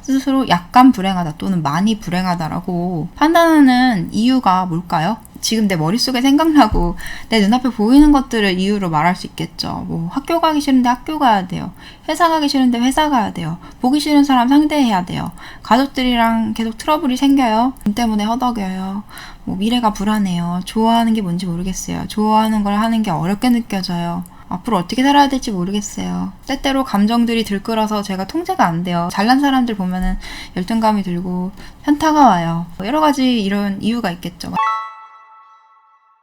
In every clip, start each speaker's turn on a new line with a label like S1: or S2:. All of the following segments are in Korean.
S1: 스스로 약간 불행하다 또는 많이 불행하다라고 판단하는 이유가 뭘까요? 지금 내 머릿속에 생각나고 내 눈앞에 보이는 것들을 이유로 말할 수 있겠죠. 뭐 학교 가기 싫은데 학교 가야 돼요. 회사 가기 싫은데 회사 가야 돼요. 보기 싫은 사람 상대해야 돼요. 가족들이랑 계속 트러블이 생겨요. 돈 때문에 허덕여요. 뭐 미래가 불안해요. 좋아하는 게 뭔지 모르겠어요. 좋아하는 걸 하는 게 어렵게 느껴져요. 앞으로 어떻게 살아야 될지 모르겠어요. 때때로 감정들이 들끓어서 제가 통제가 안 돼요. 잘난 사람들 보면은 열등감이 들고 현타가 와요. 여러 가지 이런 이유가 있겠죠.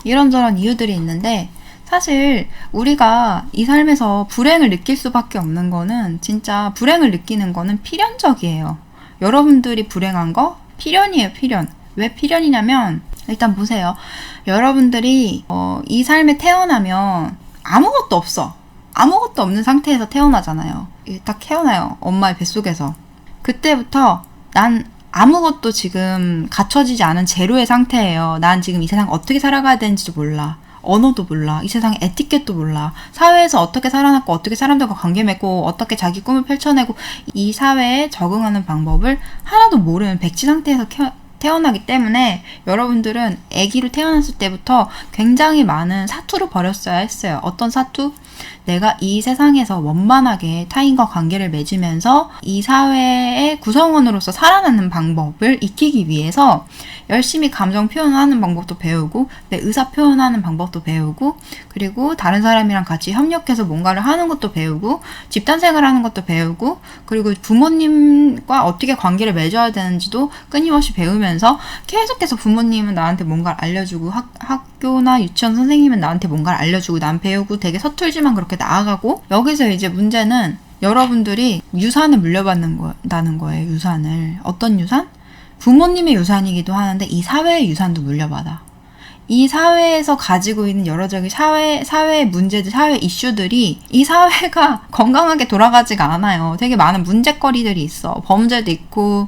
S1: 이런저런 이유들이 있는데 사실 우리가 이 삶에서 불행을 느낄 수밖에 없는 거는 진짜 불행을 느끼는 거는 필연적이에요. 여러분들이 불행한 거 필연이에요. 필연. 왜 필연이냐면 일단 보세요. 여러분들이 이 삶에 태어나면 아무것도 없어. 아무것도 없는 상태에서 태어나잖아요. 딱 태어나요. 엄마의 뱃속에서. 그때부터 난 아무것도 지금 갖춰지지 않은 제로의 상태예요. 난 지금 이 세상 어떻게 살아가야 되는지도 몰라. 언어도 몰라. 이 세상의 에티켓도 몰라. 사회에서 어떻게 살아남고 어떻게 사람들과 관계 맺고 어떻게 자기 꿈을 펼쳐내고 이 사회에 적응하는 방법을 하나도 모르는 백지 상태에서 태어나기 때문에 여러분들은 아기로 태어났을 때부터 굉장히 많은 사투를 벌였어야 했어요. 어떤 사투? 내가 이 세상에서 원만하게 타인과 관계를 맺으면서 이 사회의 구성원으로서 살아남는 방법을 익히기 위해서 열심히 감정 표현하는 방법도 배우고 내 의사 표현하는 방법도 배우고 그리고 다른 사람이랑 같이 협력해서 뭔가를 하는 것도 배우고 집단 생활하는 것도 배우고 그리고 부모님과 어떻게 관계를 맺어야 되는지도 끊임없이 배우면서 계속해서 부모님은 나한테 뭔가를 알려주고 학교나 유치원 선생님은 나한테 뭔가를 알려주고 난 배우고 되게 서툴지만 그렇게 나아가고 여기서 이제 문제는 여러분들이 유산을 물려받는다는 거예요. 유산을. 어떤 유산? 부모님의 유산이기도 하는데 이 사회의 유산도 물려받아. 이 사회에서 가지고 있는 여러저기 사회의 문제들, 사회 이슈들이 이 사회가 건강하게 돌아가지가 않아요. 되게 많은 문제거리들이 있어. 범죄도 있고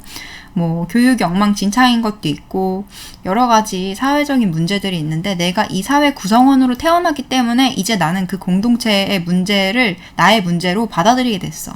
S1: 뭐 교육이 엉망진창인 것도 있고 여러 가지 사회적인 문제들이 있는데 내가 이 사회 구성원으로 태어났기 때문에 이제 나는 그 공동체의 문제를 나의 문제로 받아들이게 됐어.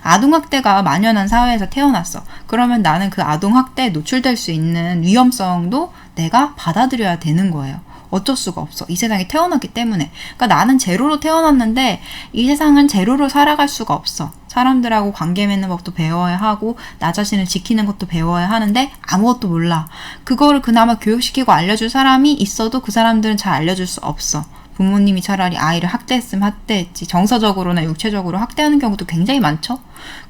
S1: 아동학대가 만연한 사회에서 태어났어. 그러면 나는 그 아동학대에 노출될 수 있는 위험성도 내가 받아들여야 되는 거예요. 어쩔 수가 없어. 이 세상에 태어났기 때문에. 그러니까 나는 제로로 태어났는데 이 세상은 제로로 살아갈 수가 없어. 사람들하고 관계 맺는 법도 배워야 하고 나 자신을 지키는 것도 배워야 하는데 아무것도 몰라. 그거를 그나마 교육시키고 알려줄 사람이 있어도 그 사람들은 잘 알려줄 수 없어. 부모님이 차라리 아이를 학대했으면 학대했지 정서적으로나 육체적으로 학대하는 경우도 굉장히 많죠.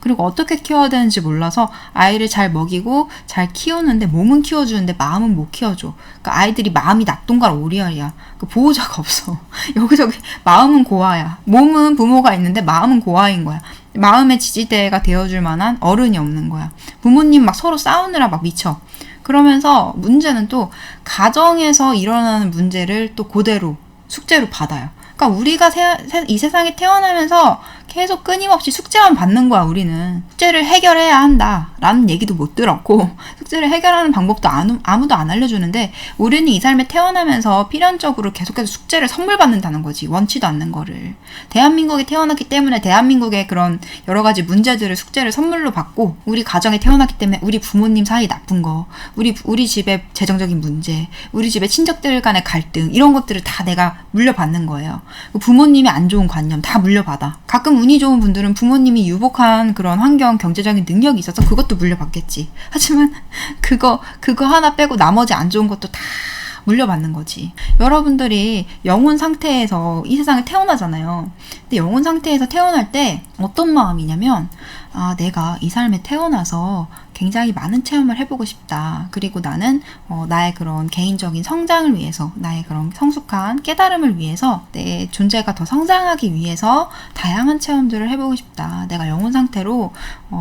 S1: 그리고 어떻게 키워야 되는지 몰라서 아이를 잘 먹이고 잘 키우는데 몸은 키워주는데 마음은 못 키워줘. 그러니까 아이들이 마음이 낙동강 오리알이야. 그 보호자가 없어. 여기저기 마음은 고아야. 몸은 부모가 있는데 마음은 고아인 거야. 마음의 지지대가 되어줄 만한 어른이 없는 거야. 부모님 막 서로 싸우느라 막 미쳐. 그러면서 문제는 또 가정에서 일어나는 문제를 또 그대로 숙제로 받아요. 그러니까 우리가 이 세상에 태어나면서 계속 끊임없이 숙제만 받는 거야. 우리는 숙제를 해결해야 한다 라는 얘기도 못 들었고 숙제를 해결하는 방법도 아무도 안 알려주는데 우리는 이 삶에 태어나면서 필연적으로 계속해서 숙제를 선물 받는다는 거지. 원치도 않는 거를. 대한민국에 태어났기 때문에 대한민국의 그런 여러 가지 문제들을 숙제를 선물로 받고 우리 가정에 태어났기 때문에 우리 부모님 사이 나쁜 거 우리 집의 재정적인 문제 우리 집의 친척들 간의 갈등 이런 것들을 다 내가 물려받는 거예요. 부모님의 안 좋은 관념 다 물려받아. 가끔 운이 좋은 분들은 부모님이 유복한 그런 환경, 경제적인 능력이 있어서 그것도 물려받겠지. 하지만 그거 하나 빼고 나머지 안 좋은 것도 다 물려받는 거지. 여러분들이 영혼 상태에서 이 세상에 태어나잖아요. 근데 영혼 상태에서 태어날 때 어떤 마음이냐면 내가 이 삶에 태어나서 굉장히 많은 체험을 해보고 싶다. 그리고 나는 나의 그런 개인적인 성장을 위해서 나의 그런 성숙한 깨달음을 위해서 내 존재가 더 성장하기 위해서 다양한 체험들을 해보고 싶다. 내가 영혼 상태로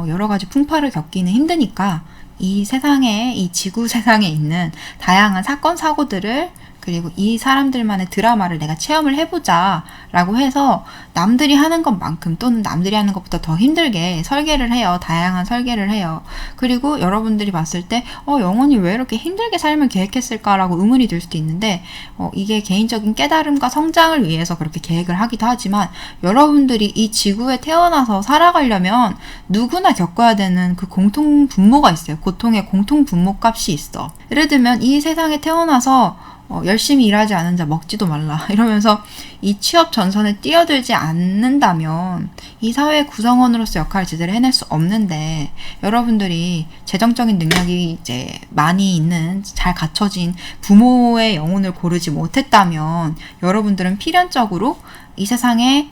S1: 여러 가지 풍파를 겪기는 힘드니까 이 세상에 이 지구 세상에 있는 다양한 사건 사고들을 그리고 이 사람들만의 드라마를 내가 체험을 해보자 라고 해서 남들이 하는 것만큼 또는 남들이 하는 것보다 더 힘들게 설계를 해요. 다양한 설계를 해요. 그리고 여러분들이 봤을 때 영혼이 왜 이렇게 힘들게 삶을 계획했을까라고 의문이 들 수도 있는데 이게 개인적인 깨달음과 성장을 위해서 그렇게 계획을 하기도 하지만 여러분들이 이 지구에 태어나서 살아가려면 누구나 겪어야 되는 그 공통 분모가 있어요. 고통의 공통 분모 값이 있어. 예를 들면 이 세상에 태어나서 열심히 일하지 않은 자 먹지도 말라 이러면서 이 취업 전선에 뛰어들지 않는다면 이 사회 구성원으로서 역할을 제대로 해낼 수 없는데 여러분들이 재정적인 능력이 이제 많이 있는 잘 갖춰진 부모의 영혼을 고르지 못했다면 여러분들은 필연적으로 이 세상에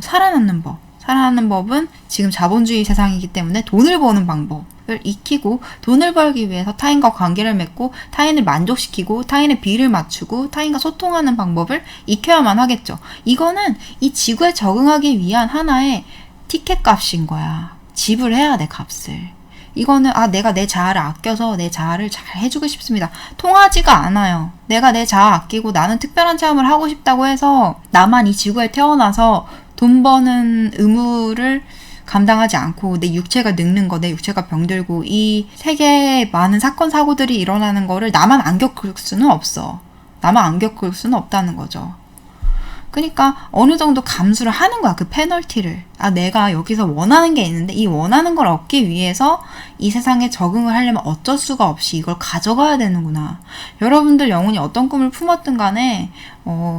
S1: 살아남는 법은 지금 자본주의 세상이기 때문에 돈을 버는 방법을 익히고 돈을 벌기 위해서 타인과 관계를 맺고 타인을 만족시키고 타인의 비를 맞추고 타인과 소통하는 방법을 익혀야만 하겠죠. 이거는 이 지구에 적응하기 위한 하나의 티켓 값인 거야. 지불해야 돼, 값을. 이거는 내가 내 자아를 아껴서 내 자아를 잘 해주고 싶습니다. 통하지가 않아요. 내가 내 자아 아끼고 나는 특별한 체험을 하고 싶다고 해서 나만 이 지구에 태어나서 돈 버는 의무를 감당하지 않고 내 육체가 늙는 거, 내 육체가 병들고 이 세계에 많은 사건 사고들이 일어나는 거를 나만 안 겪을 수는 없어. 나만 안 겪을 수는 없다는 거죠. 그러니까 어느 정도 감수를 하는 거야. 그 페널티를. 내가 여기서 원하는 게 있는데 이 원하는 걸 얻기 위해서 이 세상에 적응을 하려면 어쩔 수가 없이 이걸 가져가야 되는구나. 여러분들 영혼이 어떤 꿈을 품었든 간에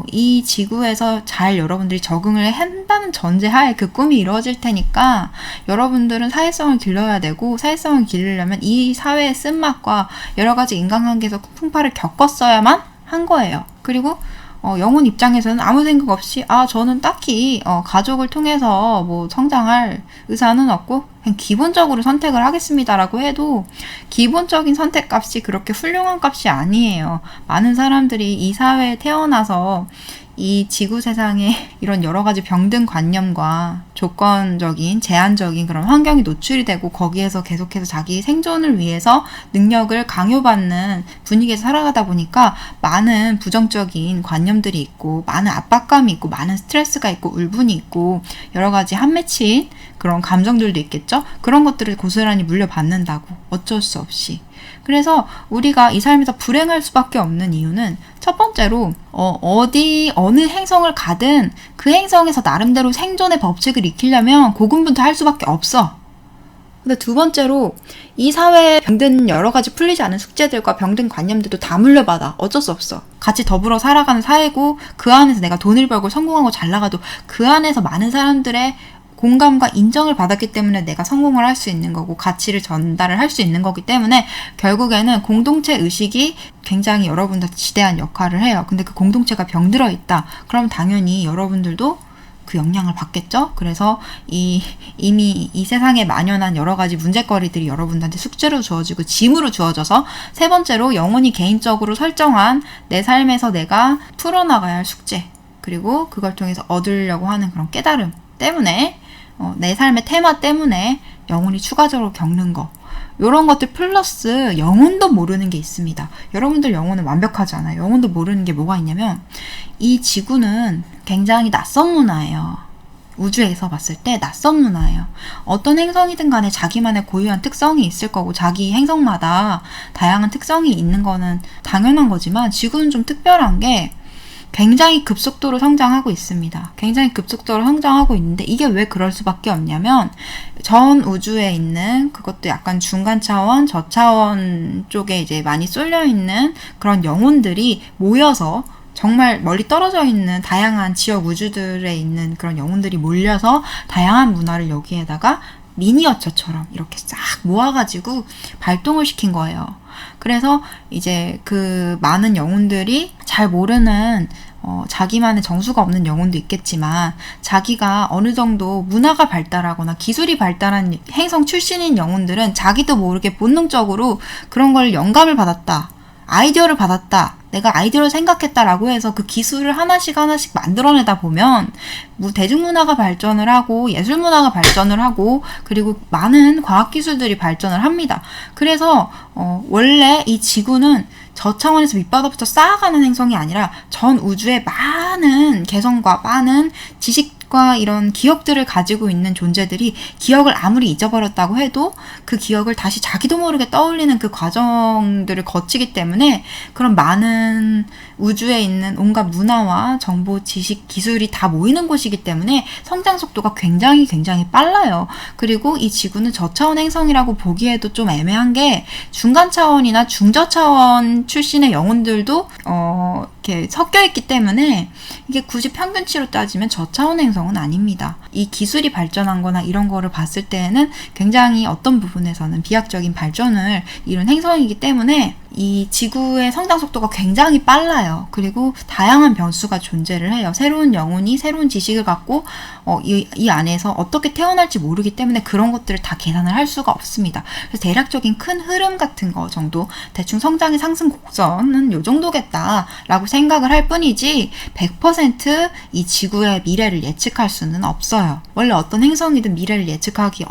S1: 이 지구에서 잘 여러분들이 적응을 한다는 전제하에 그 꿈이 이루어질 테니까 여러분들은 사회성을 길러야 되고 사회성을 기르려면 이 사회의 쓴맛과 여러 가지 인간관계에서 풍파를 겪었어야만 한 거예요. 그리고 영혼 입장에서는 아무 생각 없이 저는 딱히 가족을 통해서 뭐 성장할 의사는 없고 그냥 기본적으로 선택을 하겠습니다라고 해도 기본적인 선택값이 그렇게 훌륭한 값이 아니에요. 많은 사람들이 이 사회에 태어나서 이 지구 세상에 이런 여러 가지 병든 관념과 조건적인, 제한적인 그런 환경이 노출이 되고 거기에서 계속해서 자기 생존을 위해서 능력을 강요받는 분위기에서 살아가다 보니까 많은 부정적인 관념들이 있고 많은 압박감이 있고 많은 스트레스가 있고 울분이 있고 여러 가지 한 맺힌 그런 감정들도 있겠죠? 그런 것들을 고스란히 물려받는다고 어쩔 수 없이. 그래서 우리가 이 삶에서 불행할 수밖에 없는 이유는 첫 번째로 어느 행성을 가든 그 행성에서 나름대로 생존의 법칙을 익히려면 고군분투할 수밖에 없어. 근데 두 번째로 이 사회에 병든 여러 가지 풀리지 않은 숙제들과 병든 관념들도 다 물려받아. 어쩔 수 없어. 같이 더불어 살아가는 사회고 그 안에서 내가 돈을 벌고 성공하고 잘 나가도 그 안에서 많은 사람들의 공감과 인정을 받았기 때문에 내가 성공을 할 수 있는 거고 가치를 전달을 할 수 있는 거기 때문에 결국에는 공동체 의식이 굉장히 여러분들 지대한 역할을 해요. 근데 그 공동체가 병들어 있다. 그럼 당연히 여러분들도 그 영향을 받겠죠? 그래서 이미 이 세상에 만연한 여러 가지 문제거리들이 여러분들한테 숙제로 주어지고 짐으로 주어져서 세 번째로 영혼이 개인적으로 설정한 내 삶에서 내가 풀어나가야 할 숙제 그리고 그걸 통해서 얻으려고 하는 그런 깨달음 때문에 내 삶의 테마 때문에 영혼이 추가적으로 겪는 거 이런 것들 플러스 영혼도 모르는 게 있습니다. 여러분들 영혼은 완벽하지 않아요. 영혼도 모르는 게 뭐가 있냐면 이 지구는 굉장히 낯선 문화예요. 우주에서 봤을 때 낯선 문화예요. 어떤 행성이든 간에 자기만의 고유한 특성이 있을 거고 자기 행성마다 다양한 특성이 있는 거는 당연한 거지만 지구는 좀 특별한 게 굉장히 급속도로 성장하고 있습니다. 굉장히 급속도로 성장하고 있는데 이게 왜 그럴 수밖에 없냐면 전 우주에 있는 그것도 약간 중간 차원, 저차원 쪽에 이제 많이 쏠려 있는 그런 영혼들이 모여서 정말 멀리 떨어져 있는 다양한 지역 우주들에 있는 그런 영혼들이 몰려서 다양한 문화를 여기에다가 미니어처처럼 이렇게 싹 모아가지고 발동을 시킨 거예요. 그래서 이제 그 많은 영혼들이 잘 모르는 자기만의 정수가 없는 영혼도 있겠지만 자기가 어느 정도 문화가 발달하거나 기술이 발달한 행성 출신인 영혼들은 자기도 모르게 본능적으로 그런 걸 영감을 받았다. 아이디어를 받았다. 내가 아이디어를 생각했다라고 해서 그 기술을 하나씩 하나씩 만들어내다 보면 대중문화가 발전을 하고 예술문화가 발전을 하고 그리고 많은 과학기술들이 발전을 합니다. 그래서 원래 이 지구는 저 차원에서 밑바닥부터 쌓아가는 행성이 아니라 전 우주의 많은 개성과 많은 지식과 이런 기억들을 가지고 있는 존재들이 기억을 아무리 잊어버렸다고 해도 그 기억을 다시 자기도 모르게 떠올리는 그 과정들을 거치기 때문에 그런 많은 우주에 있는 온갖 문화와 정보, 지식, 기술이 다 모이는 곳이기 때문에 성장 속도가 굉장히 빨라요. 그리고 이 지구는 저차원 행성이라고 보기에도 좀 애매한 게 중간 차원이나 중저 차원 출신의 영혼들도 이렇게 섞여 있기 때문에 이게 굳이 평균치로 따지면 저차원 행성은 아닙니다. 이 기술이 발전한 거나 이런 거를 봤을 때에는 굉장히 어떤 부분에서는 비약적인 발전을 이룬 행성이기 때문에 이 지구의 성장 속도가 굉장히 빨라요. 그리고 다양한 변수가 존재를 해요. 새로운 영혼이 새로운 지식을 갖고 이 안에서 어떻게 태어날지 모르기 때문에 그런 것들을 다 계산을 할 수가 없습니다. 그래서 대략적인 큰 흐름 같은 거 정도 대충 성장의 상승 곡선은 요 정도겠다라고 생각을 할 뿐이지 100% 이 지구의 미래를 예측할 수는 없어요. 원래 어떤 행성이든 미래를 예측하기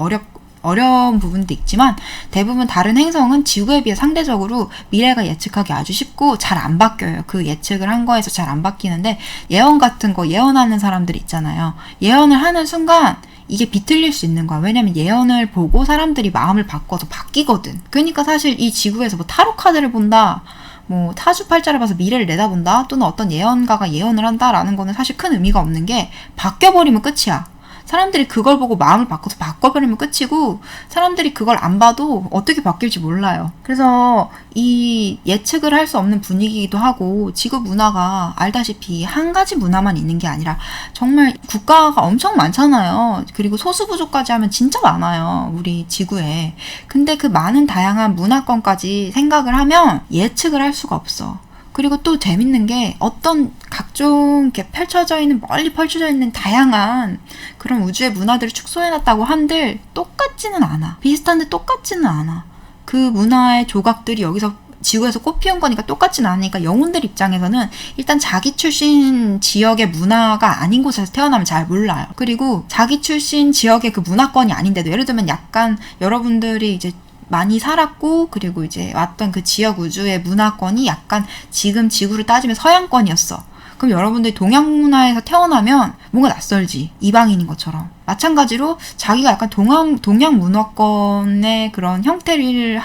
S1: 어려운 부분도 있지만 대부분 다른 행성은 지구에 비해 상대적으로 미래가 예측하기 아주 쉽고 잘 안 바뀌어요. 그 예측을 한 거에서 잘 안 바뀌는데 예언 같은 거 예언하는 사람들 있잖아요. 예언을 하는 순간 이게 비틀릴 수 있는 거야. 왜냐면 예언을 보고 사람들이 마음을 바꿔서 바뀌거든. 그러니까 사실 이 지구에서 뭐 타로 카드를 본다, 뭐 타주팔자를 봐서 미래를 내다본다, 또는 어떤 예언가가 예언을 한다라는 거는 사실 큰 의미가 없는 게 바뀌어버리면 끝이야. 사람들이 그걸 보고 마음을 바꿔서 바꿔버리면 끝이고 사람들이 그걸 안 봐도 어떻게 바뀔지 몰라요. 그래서 이 예측을 할 수 없는 분위기이기도 하고 지구 문화가 알다시피 한 가지 문화만 있는 게 아니라 정말 국가가 엄청 많잖아요. 그리고 소수부족까지 하면 진짜 많아요. 우리 지구에. 근데 그 많은 다양한 문화권까지 생각을 하면 예측을 할 수가 없어. 그리고 또 재밌는 게 어떤 각종 이렇게 멀리 펼쳐져 있는 다양한 그런 우주의 문화들을 축소해놨다고 한들 똑같지는 않아. 비슷한데 똑같지는 않아. 그 문화의 조각들이 여기서 지구에서 꽃피운 거니까 똑같지는 않으니까 영혼들 입장에서는 일단 자기 출신 지역의 문화가 아닌 곳에서 태어나면 잘 몰라요. 그리고 자기 출신 지역의 그 문화권이 아닌데도 예를 들면 약간 여러분들이 이제 많이 살았고 그리고 이제 왔던 그 지역 우주의 문화권이 약간 지금 지구를 따지면 서양권이었어. 그럼 여러분들이 동양 문화에서 태어나면 뭔가 낯설지. 이방인인 것처럼. 마찬가지로 자기가 약간 동양 문화권의 그런 형태를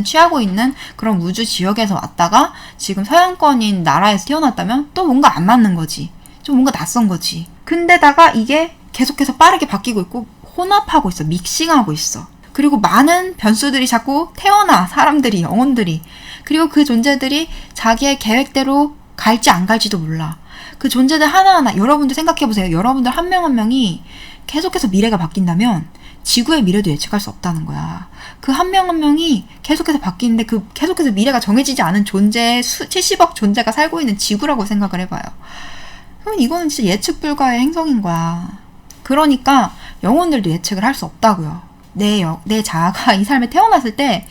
S1: 취하고 있는 그런 우주 지역에서 왔다가 지금 서양권인 나라에서 태어났다면 또 뭔가 안 맞는 거지. 좀 뭔가 낯선 거지. 근데다가 이게 계속해서 빠르게 바뀌고 있고 혼합하고 있어. 믹싱하고 있어. 그리고 많은 변수들이 자꾸 태어나. 사람들이, 영혼들이. 그리고 그 존재들이 자기의 계획대로 갈지 안 갈지도 몰라. 그 존재들 하나하나 여러분들 생각해보세요. 여러분들 한 명 한 명이 계속해서 미래가 바뀐다면 지구의 미래도 예측할 수 없다는 거야. 그 한 명 한 명이 계속해서 바뀌는데 그 계속해서 미래가 정해지지 않은 존재 70억 존재가 살고 있는 지구라고 생각을 해봐요. 그럼 이거는 진짜 예측 불가의 행성인 거야. 그러니까 영혼들도 예측을 할 수 없다고요. 내 자아가 이 삶에 태어났을 때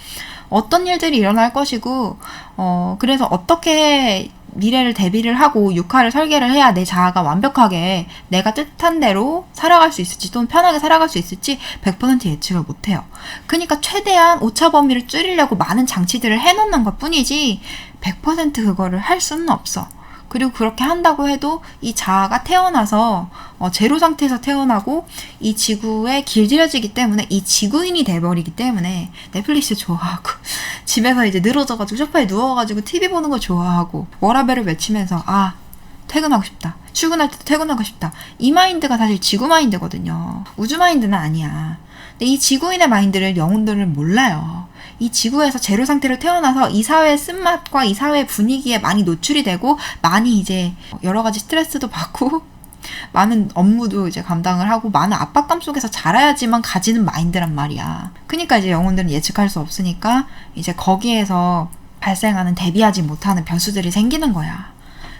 S1: 어떤 일들이 일어날 것이고 그래서 어떻게 미래를 대비를 하고 육화를 설계를 해야 내 자아가 완벽하게 내가 뜻한 대로 살아갈 수 있을지 또는 편하게 살아갈 수 있을지 100% 예측을 못해요. 그러니까 최대한 오차 범위를 줄이려고 많은 장치들을 해놓는 것 뿐이지 100% 그거를 할 수는 없어. 그리고 그렇게 한다고 해도 이 자아가 태어나서 제로 상태에서 태어나고 이 지구에 길들여지기 때문에 이 지구인이 돼버리기 때문에 넷플릭스 좋아하고 집에서 이제 늘어져가지고 소파에 누워가지고 TV 보는 거 좋아하고 워라벨을 외치면서 퇴근하고 싶다. 출근할 때도 퇴근하고 싶다. 이 마인드가 사실 지구 마인드거든요. 우주 마인드는 아니야. 근데 이 지구인의 마인드를 영혼들은 몰라요. 이 지구에서 제로 상태로 태어나서 이 사회의 쓴맛과 이 사회의 분위기에 많이 노출이 되고 많이 이제 여러 가지 스트레스도 받고 많은 업무도 이제 감당을 하고 많은 압박감 속에서 자라야지만 가지는 마인드란 말이야. 그러니까 이제 영혼들은 예측할 수 없으니까 이제 거기에서 발생하는 대비하지 못하는 변수들이 생기는 거야.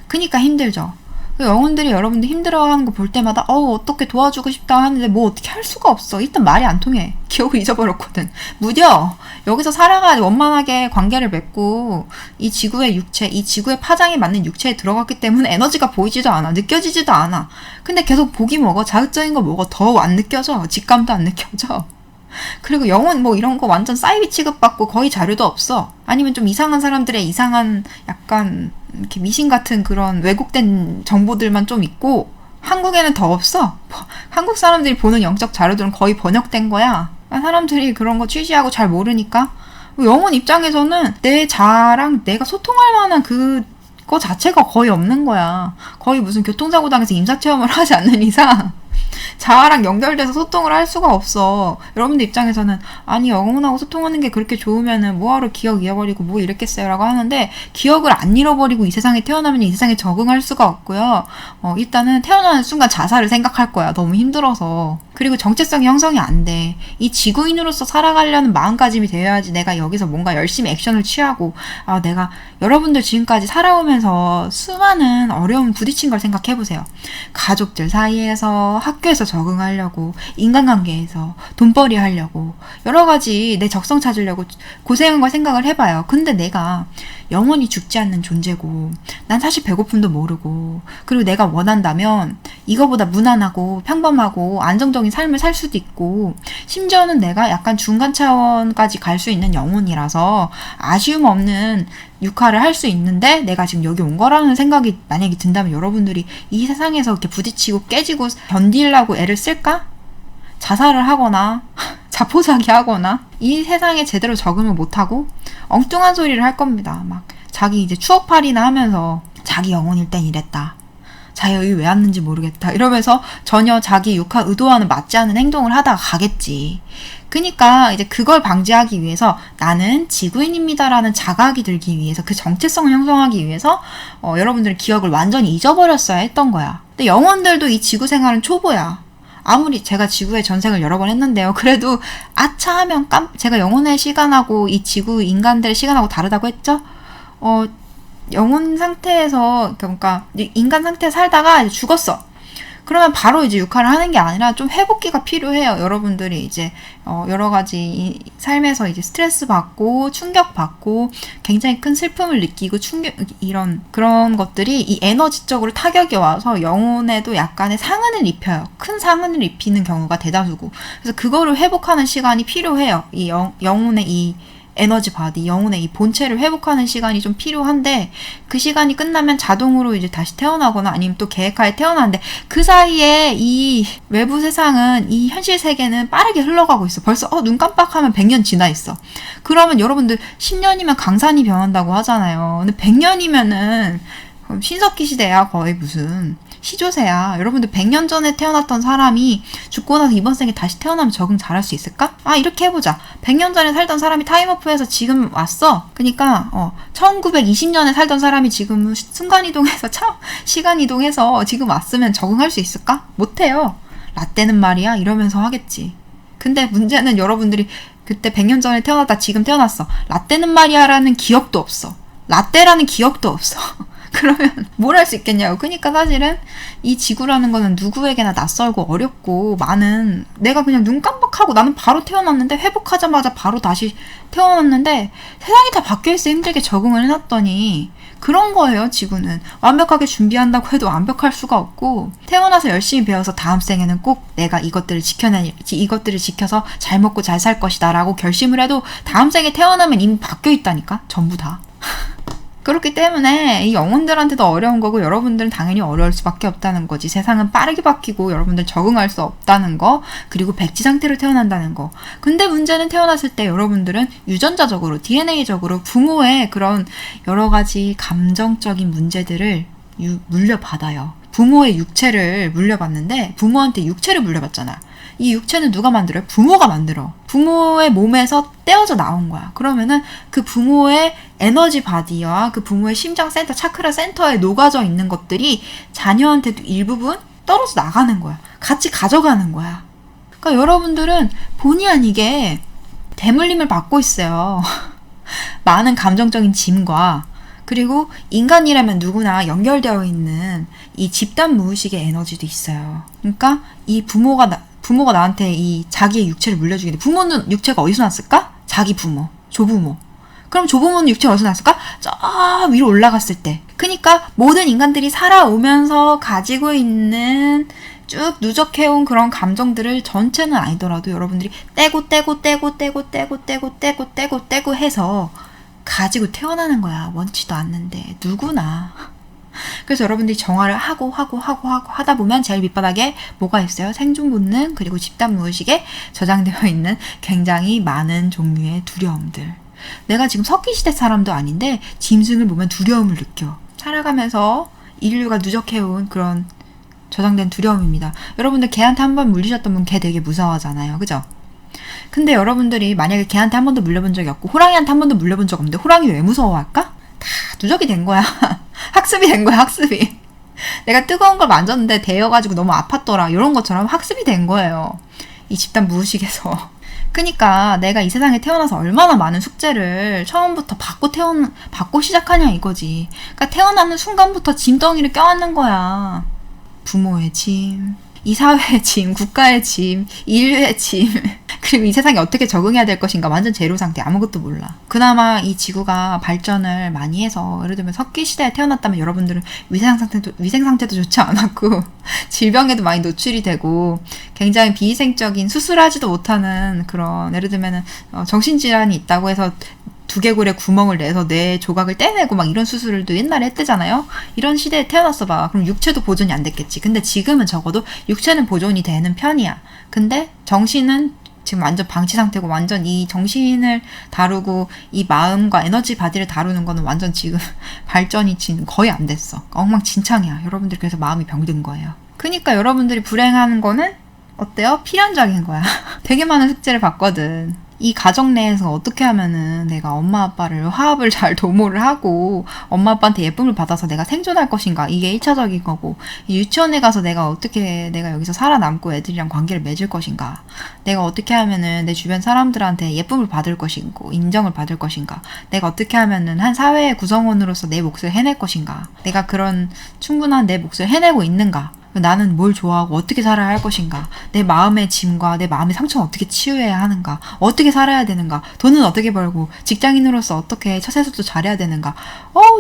S1: 그러니까 힘들죠. 영혼들이 여러분들 힘들어하는 거 볼 때마다 어떻게 도와주고 싶다 하는데 뭐 어떻게 할 수가 없어. 일단 말이 안 통해. 기억을 잊어버렸거든. 무뎌. 여기서 살아가 원만하게 관계를 맺고 이 지구의 육체, 이 지구의 파장에 맞는 육체에 들어갔기 때문에 에너지가 보이지도 않아. 느껴지지도 않아. 근데 계속 고기 먹어. 자극적인 거 먹어. 더 안 느껴져. 직감도 안 느껴져. 그리고 영혼 뭐 이런 거 완전 사이비 취급받고 거의 자료도 없어. 아니면 좀 이상한 사람들의 이상한 약간 이렇게 미신 같은 그런 왜곡된 정보들만 좀 있고 한국에는 더 없어. 한국 사람들이 보는 영적 자료들은 거의 번역된 거야. 사람들이 그런 거 취시하고 잘 모르니까 영혼 입장에서는 내 자아랑 내가 소통할 만한 그거 자체가 거의 없는 거야. 거의 무슨 교통사고 당해서 임사체험을 하지 않는 이상 자아랑 연결돼서 소통을 할 수가 없어. 여러분들 입장에서는 아니 영혼하고 소통하는 게 그렇게 좋으면은 뭐하러 기억 잃어버리고 뭐 이랬겠어요 라고 하는데 기억을 안 잃어버리고 이 세상에 태어나면 이 세상에 적응할 수가 없고요. 일단은 태어나는 순간 자살을 생각할 거야. 너무 힘들어서. 그리고 정체성이 형성이 안 돼. 이 지구인으로서 살아가려는 마음가짐이 되어야지 내가 여기서 뭔가 열심히 액션을 취하고 내가 여러분들 지금까지 살아오면서 수많은 어려움 부딪힌 걸 생각해보세요. 가족들 사이에서 학교에서 적응하려고 인간관계에서 돈벌이 하려고 여러 가지 내 적성 찾으려고 고생한 걸 생각을 해봐요. 근데 내가 영원히 죽지 않는 존재고 난 사실 배고픔도 모르고 그리고 내가 원한다면 이거보다 무난하고 평범하고 안정적인 삶을 살 수도 있고 심지어는 내가 약간 중간 차원까지 갈 수 있는 영혼이라서 아쉬움 없는 육화를 할 수 있는데 내가 지금 여기 온 거라는 생각이 만약에 든다면 여러분들이 이 세상에서 이렇게 부딪히고 깨지고 견디려고 애를 쓸까? 자살을 하거나 자포자기 하거나 이 세상에 제대로 적응을 못하고 엉뚱한 소리를 할 겁니다. 막 자기 이제 추억팔이나 하면서 자기 영혼일 땐 이랬다. 자기 여기 왜 왔는지 모르겠다. 이러면서 전혀 자기 육화 의도와는 맞지 않는 행동을 하다가 가겠지. 그러니까 이제 그걸 방지하기 위해서 나는 지구인입니다라는 자각이 들기 위해서 그 정체성을 형성하기 위해서 여러분들의 기억을 완전히 잊어버렸어야 했던 거야. 근데 영혼들도 이 지구 생활은 초보야. 아무리 제가 지구에 전생을 여러 번 했는데요. 그래도 아차 하면 제가 영혼의 시간하고 이 지구 인간들의 시간하고 다르다고 했죠? 영혼 상태에서 그러니까 인간 상태에 살다가 이제 죽었어. 그러면 바로 이제 육화를 하는 게 아니라 좀 회복기가 필요해요. 여러분들이 이제 여러 가지 삶에서 이제 스트레스 받고 충격 받고 굉장히 큰 슬픔을 느끼고 이런 그런 것들이 이 에너지적으로 타격이 와서 영혼에도 약간의 상흔을 입혀요. 큰 상흔을 입히는 경우가 대다수고. 그래서 그거를 회복하는 시간이 필요해요. 이 영혼의 이 에너지 바디, 영혼의 이 본체를 회복하는 시간이 좀 필요한데 그 시간이 끝나면 자동으로 이제 다시 태어나거나 아니면 또 계획하에 태어나는데 그 사이에 이 외부 세상은 이 현실 세계는 빠르게 흘러가고 있어. 벌써 눈 깜빡하면 100년 지나 있어. 그러면 여러분들 10년이면 강산이 변한다고 하잖아요. 근데 100년이면은 그럼 신석기 시대야. 거의 무슨 시조새야. 여러분들 100년 전에 태어났던 사람이 죽고 나서 이번 생에 다시 태어나면 적응 잘할 수 있을까? 이렇게 해보자. 100년 전에 살던 사람이 타임오프해서 지금 왔어. 그러니까 1920년에 살던 사람이 지금 순간이동해서 시간이동해서 지금 왔으면 적응할 수 있을까? 못해요. 라떼는 말이야 이러면서 하겠지. 근데 문제는 여러분들이 그때 100년 전에 태어났다 지금 태어났어. 라떼는 말이야 라는 기억도 없어. 라떼라는 기억도 없어. 그러면 뭘 할 수 있겠냐고. 그러니까 사실은 이 지구라는 거는 누구에게나 낯설고 어렵고 많은 내가 그냥 눈 깜빡하고 나는 바로 태어났는데 회복하자마자 바로 다시 태어났는데 세상이 다 바뀌어있어. 힘들게 적응을 해놨더니 그런 거예요. 지구는 완벽하게 준비한다고 해도 완벽할 수가 없고 태어나서 열심히 배워서 다음 생에는 꼭 내가 이것들을 지켜서 잘 먹고 잘 살 것이다 라고 결심을 해도 다음 생에 태어나면 이미 바뀌어있다니까. 전부 다. 그렇기 때문에 이 영혼들한테도 어려운 거고 여러분들은 당연히 어려울 수밖에 없다는 거지. 세상은 빠르게 바뀌고 여러분들 적응할 수 없다는 거, 그리고 백지 상태로 태어난다는 거. 근데 문제는 태어났을 때 여러분들은 유전자적으로 DNA적으로 부모의 그런 여러 가지 감정적인 문제들을 물려받아요. 부모의 육체를 물려받는데 부모한테 육체를 물려받잖아. 이 육체는 누가 만들어요? 부모가 만들어. 부모의 몸에서 떼어져 나온 거야. 그러면은 그 부모의 에너지 바디와 그 부모의 심장 센터, 차크라 센터에 녹아져 있는 것들이 자녀한테도 일부분 떨어져 나가는 거야. 같이 가져가는 거야. 그러니까 여러분들은 본의 아니게 대물림을 받고 있어요. 많은 감정적인 짐과 그리고 인간이라면 누구나 연결되어 있는 이 집단 무의식의 에너지도 있어요. 그러니까 이 부모가 나한테 이 자기의 육체를 물려주게 돼. 부모는 육체가 어디서 났을까? 자기 부모, 조부모. 그럼 조부모는 육체가 어디서 났을까? 저 위로 올라갔을 때. 그러니까 모든 인간들이 살아오면서 가지고 있는 쭉 누적해온 그런 감정들을 전체는 아니더라도 여러분들이 떼고 해서 가지고 태어나는 거야. 원치도 않는데. 누구나. 그래서 여러분들이 정화를 하고 하다 보면 제일 밑바닥에 뭐가 있어요? 생존 본능 그리고 집단 무의식에 저장되어 있는 굉장히 많은 종류의 두려움들. 내가 지금 석기시대 사람도 아닌데 짐승을 보면 두려움을 느껴. 살아가면서 인류가 누적해온 그런 저장된 두려움입니다. 여러분들 개한테 한 번 물리셨던 분 개 되게 무서워하잖아요. 그죠? 근데 여러분들이 만약에 개한테 한 번도 물려본 적이 없고 호랑이한테 한 번도 물려본 적 없는데 호랑이 왜 무서워할까? 다 누적이 된 거야. 학습이 된 거야. 학습이. 내가 뜨거운 걸 만졌는데 데여가지고 너무 아팠더라. 이런 것처럼 학습이 된 거예요. 이 집단 무의식에서. 그니까 내가 이 세상에 태어나서 얼마나 많은 숙제를 처음부터 받고 시작하냐 이거지. 그러니까 태어나는 순간부터 짐덩이를 껴안는 거야. 부모의 짐, 이 사회의 짐, 국가의 짐, 인류의 짐, 그리고 이 세상에 어떻게 적응해야 될 것인가 완전 제로 상태 아무것도 몰라. 그나마 이 지구가 발전을 많이 해서 예를 들면 석기시대에 태어났다면 여러분들은 위생 상태도 좋지 않았고 질병에도 많이 노출이 되고 굉장히 비위생적인 수술하지도 못하는 그런 예를 들면 정신질환이 있다고 해서 두개골에 구멍을 내서 뇌 조각을 떼내고 막 이런 수술도 옛날에 했대잖아요. 이런 시대에 태어났어 봐. 그럼 육체도 보존이 안 됐겠지. 근데 지금은 적어도 육체는 보존이 되는 편이야. 근데 정신은 지금 완전 방치 상태고 완전 이 정신을 다루고 이 마음과 에너지 바디를 다루는 거는 완전 지금 발전이 지금 거의 안 됐어. 엉망진창이야. 여러분들 그래서 마음이 병든 거예요. 그러니까 여러분들이 불행하는 거는 어때요? 필연적인 거야. 되게 많은 숙제를 받거든. 이 가정 내에서 어떻게 하면은 내가 엄마 아빠를 화합을 잘 도모를 하고 엄마 아빠한테 예쁨을 받아서 내가 생존할 것인가 이게 1차적인 거고 유치원에 가서 내가 여기서 살아남고 애들이랑 관계를 맺을 것인가 내가 어떻게 하면은 내 주변 사람들한테 예쁨을 받을 것인고 인정을 받을 것인가 내가 어떻게 하면은 한 사회의 구성원으로서 내 몫을 해낼 것인가 내가 그런 충분한 내 몫을 해내고 있는가 나는 뭘 좋아하고 어떻게 살아야 할 것인가 내 마음의 짐과 내 마음의 상처는 어떻게 치유해야 하는가 어떻게 살아야 되는가 돈은 어떻게 벌고 직장인으로서 어떻게 처세술도 잘해야 되는가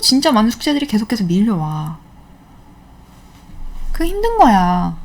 S1: 진짜 많은 숙제들이 계속해서 밀려와. 그게 힘든 거야.